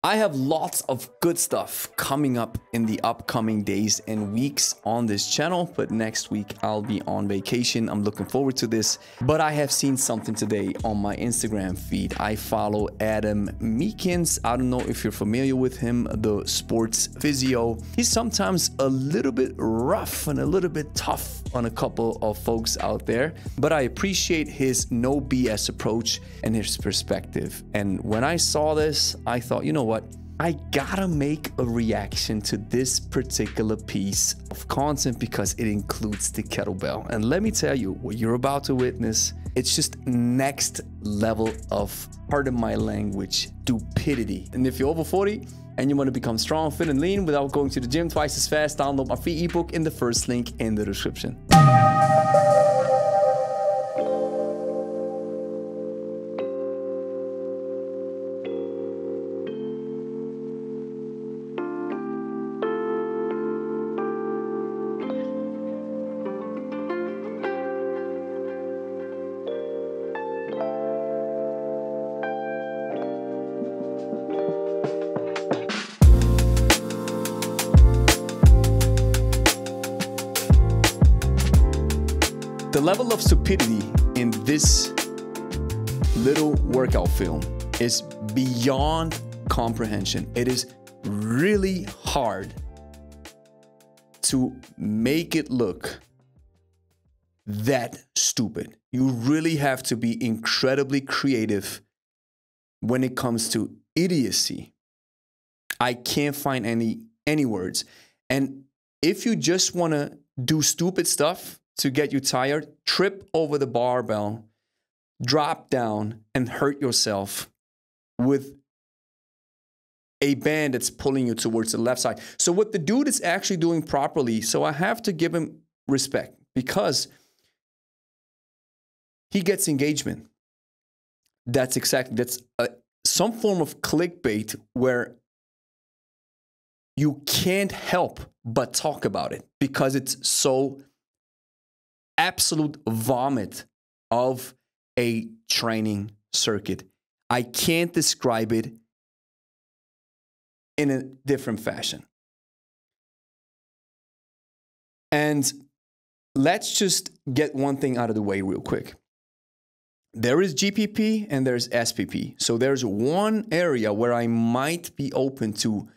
I have lots of good stuff coming up in the upcoming days and weeks on this channel, but next week I'll be on vacation. I'm looking forward to this, but I have seen something today on my Instagram feed. I follow Adam Meekins. I don't know if you're familiar with him, the sports physio. He's sometimes a little bit rough and a little bit tough on a couple of folks out there, but I appreciate his no BS approach and his perspective. And when I saw this, I thought, you know what? I gotta make a reaction to this particular piece of content because it includes the kettlebell. And let me tell you, what you're about to witness, it's just next level of, pardon my language, stupidity. And if you're over 40 and you want to become strong, fit, and lean without going to the gym twice as fast, download my free ebook in the first link in the description. The level of stupidity in this little workout film is beyond comprehension. It is really hard to make it look that stupid. You really have to be incredibly creative when it comes to idiocy. I can't find any words. And if you just want to do stupid stuff to get you tired, trip over the barbell, drop down, and hurt yourself with a band that's pulling you towards the left side. So what the dude is actually doing properly, so I have to give him respect because he gets engagement. That's some form of clickbait where you can't help but talk about it because it's so absolute vomit of a training circuit. I can't describe it in a different fashion. And let's just get one thing out of the way real quick. There is GPP and there's SPP. So there's one area where I might be open to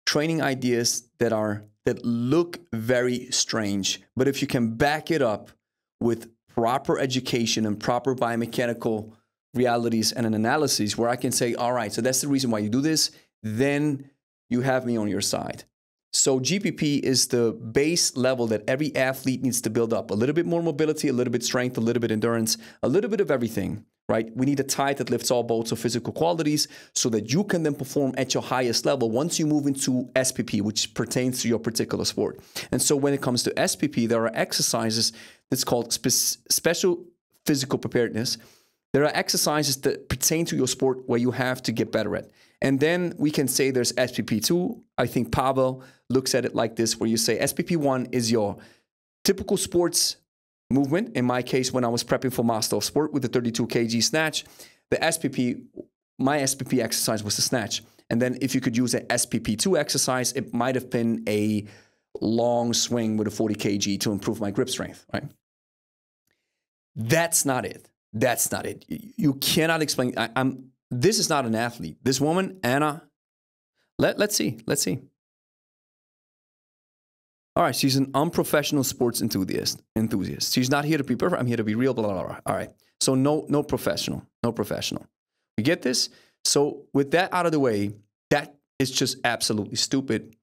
training ideas that look very strange, but if you can back it up with proper education and proper biomechanical realities and an analysis where I can say, all right, so that's the reason why you do this, then you have me on your side. So GPP is the base level that every athlete needs to build up. A little bit more mobility, a little bit strength, a little bit endurance, a little bit of everything, right? We need a tide that lifts all boats of physical qualities so that you can then perform at your highest level once you move into SPP, which pertains to your particular sport. And so when it comes to SPP, there are exercises that's called special physical preparedness. There are exercises that pertain to your sport where you have to get better at. And then we can say there's SPP2. I think Pavel looks at it like this, where you say SPP1 is your typical sports movement. In my case, when I was prepping for Master of Sport with the 32 kg snatch, my SPP exercise was the snatch. And then if you could use an SPP2 exercise, it might have been a long swing with a 40 kg to improve my grip strength, right? That's not it. That's not it. You cannot explain. This is not an athlete. This woman, Anna, let's see. All right, she's an unprofessional sports enthusiast. She's not here to be perfect. I'm here to be real, blah, blah, blah. All right, so no professional. You get this? So with that out of the way, that is just absolutely stupid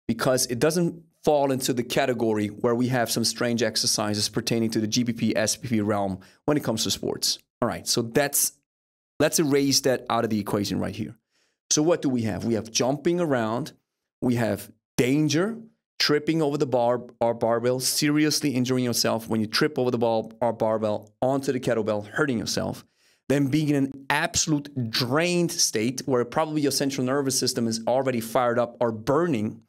because it doesn't fall into the category where we have some strange exercises pertaining to the GPP, SPP realm when it comes to sports. All right, so let's erase that out of the equation right here. So what do we have? We have jumping around. We have danger, tripping over the bar or barbell, seriously injuring yourself when you trip over the ball or barbell onto the kettlebell, hurting yourself. Then being in an absolute drained state where probably your central nervous system is already fired up or burning.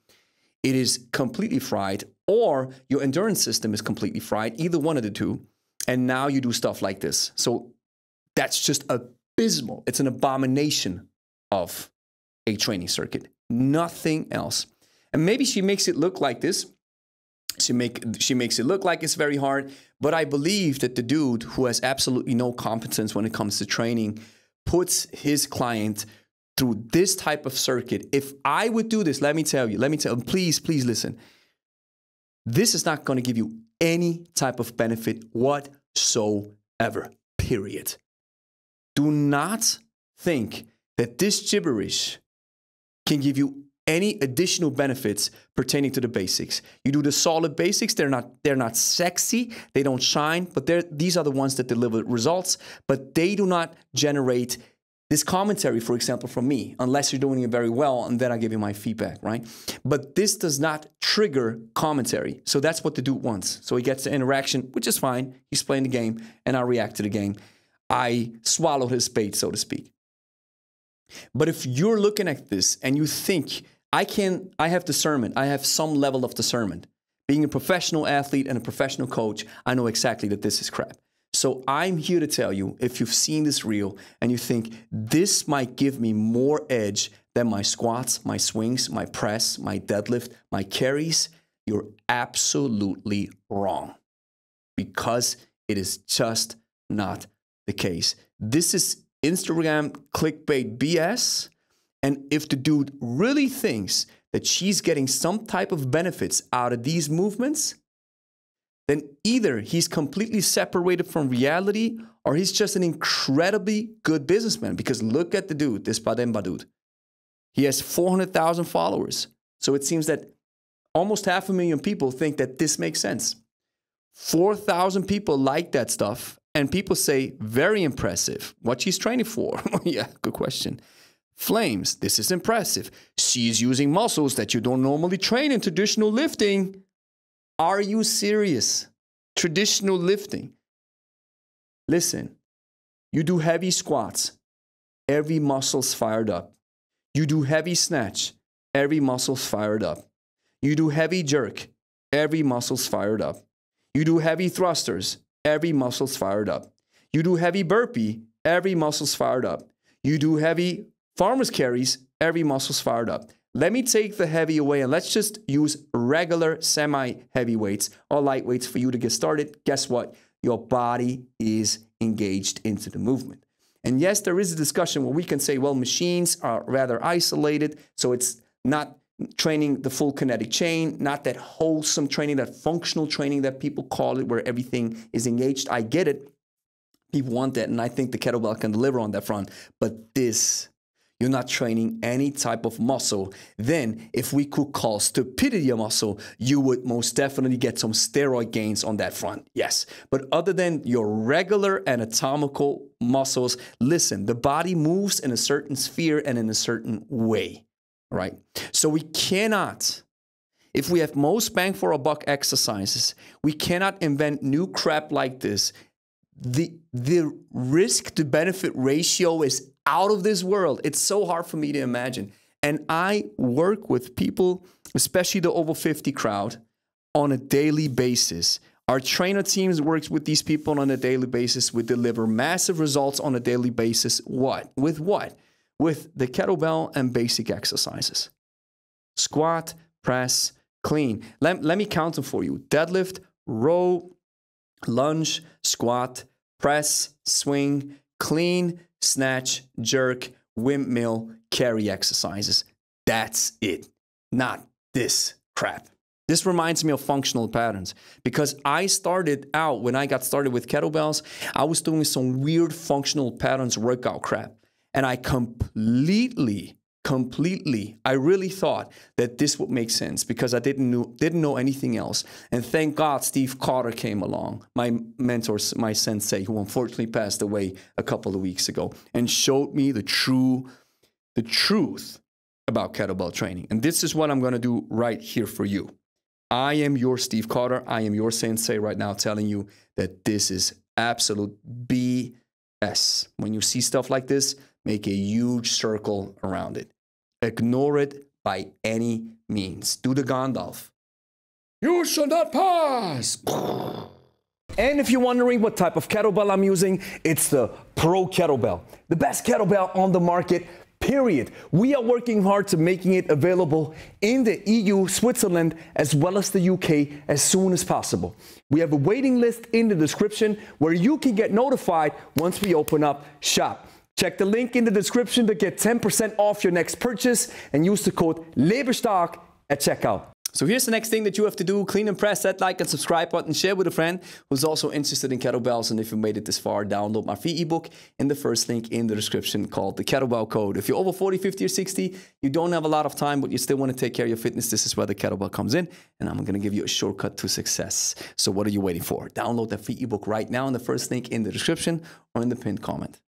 It is completely fried, or your endurance system is completely fried, either one of the two. And now you do stuff like this. So that's just abysmal. It's an abomination of a training circuit. Nothing else. And maybe she makes it look like this. She makes it look like it's very hard, but I believe that the dude who has absolutely no competence when it comes to training puts his client through this type of circuit. If I would do this, let me tell you, please listen. This is not going to give you any type of benefit whatsoever, period. Do not think that this gibberish can give you any additional benefits pertaining to the basics. You do the solid basics, they're not sexy, they don't shine, but these are the ones that deliver results, but they do not generate this commentary, for example, from me, unless you're doing it very well, and then I give you my feedback, right? But this does not trigger commentary. So that's what the dude wants. So he gets the interaction, which is fine. He's playing the game, and I react to the game. I swallowed his bait, so to speak. But if you're looking at this and you think, I have discernment, I have some level of discernment. Being a professional athlete and a professional coach, I know exactly that this is crap. So I'm here to tell you, if you've seen this reel and you think this might give me more edge than my squats, my swings, my press, my deadlift, my carries, you're absolutely wrong, because it is just not the case. This is Instagram clickbait BS. And if the dude really thinks that she's getting some type of benefits out of these movements, then either he's completely separated from reality or he's just an incredibly good businessman. Because look at the dude, this Bademba dude. He has 400,000 followers. So it seems that almost 500,000 people think that this makes sense. 4,000 people like that stuff. And people say, very impressive. What she's training for? Yeah, good question. Flames, this is impressive. She's using muscles that you don't normally train in traditional lifting. Are you serious? Traditional lifting. Listen, you do heavy squats, every muscle's fired up. You do heavy snatch, every muscle's fired up. You do heavy jerk, every muscle's fired up. You do heavy thrusters, every muscle's fired up. You do heavy burpee, every muscle's fired up. You do heavy farmer's carries, every muscle's fired up. Let me take the heavy away and let's just use regular semi-heavy weights or light weights for you to get started. Guess what? Your body is engaged into the movement. And yes, there is a discussion where we can say, well, machines are rather isolated, so it's not training the full kinetic chain, not that wholesome training, that functional training that people call it, where everything is engaged. I get it. People want that, and I think the kettlebell can deliver on that front. But this, you're not training any type of muscle. Then, if we could call stupidity a muscle, you would most definitely get some steroid gains on that front. Yes. But other than your regular anatomical muscles, listen, the body moves in a certain sphere and in a certain way, right? So we cannot, if we have most bang for a buck exercises, we cannot invent new crap like this. The risk to benefit ratio is out of this world. It's so hard for me to imagine. And I work with people, especially the over 50 crowd, on a daily basis. Our trainer teams works with these people on a daily basis. We deliver massive results on a daily basis. What? With what? With the kettlebell and basic exercises. Squat, press, clean. Let me count them for you. Deadlift, row, lunge, squat, press, swing, clean, snatch, jerk, windmill, carry exercises. That's it. Not this crap. This reminds me of functional patterns because I started out, when I got started with kettlebells, I was doing some weird functional patterns workout crap. And I completely, I really thought that this would make sense because I didn't know anything else. And thank God Steve Carter came along, my mentor, my sensei, who unfortunately passed away a couple of weeks ago, and showed me the truth about kettlebell training. And this is what I'm going to do right here for you. I am your Steve Carter. I am your sensei right now telling you that this is absolute BS. When you see stuff like this, make a huge circle around it. Ignore it by any means. Do the Gandalf. You shall not pass. And if you're wondering what type of kettlebell I'm using, it's the Pro Kettlebell. The best kettlebell on the market, period. We are working hard to making it available in the EU, Switzerland, as well as the UK as soon as possible. We have a waiting list in the description where you can get notified once we open up shop. Check the link in the description to get 10% off your next purchase and use the code LEBESTARK at checkout. So here's the next thing that you have to do. Clean and press that like and subscribe button. Share with a friend who's also interested in kettlebells. And if you made it this far, download my free ebook in the first link in the description called the Kettlebell Code. If you're over 40, 50, or 60, you don't have a lot of time, but you still want to take care of your fitness, this is where the kettlebell comes in. And I'm going to give you a shortcut to success. So what are you waiting for? Download that free ebook right now in the first link in the description or in the pinned comment.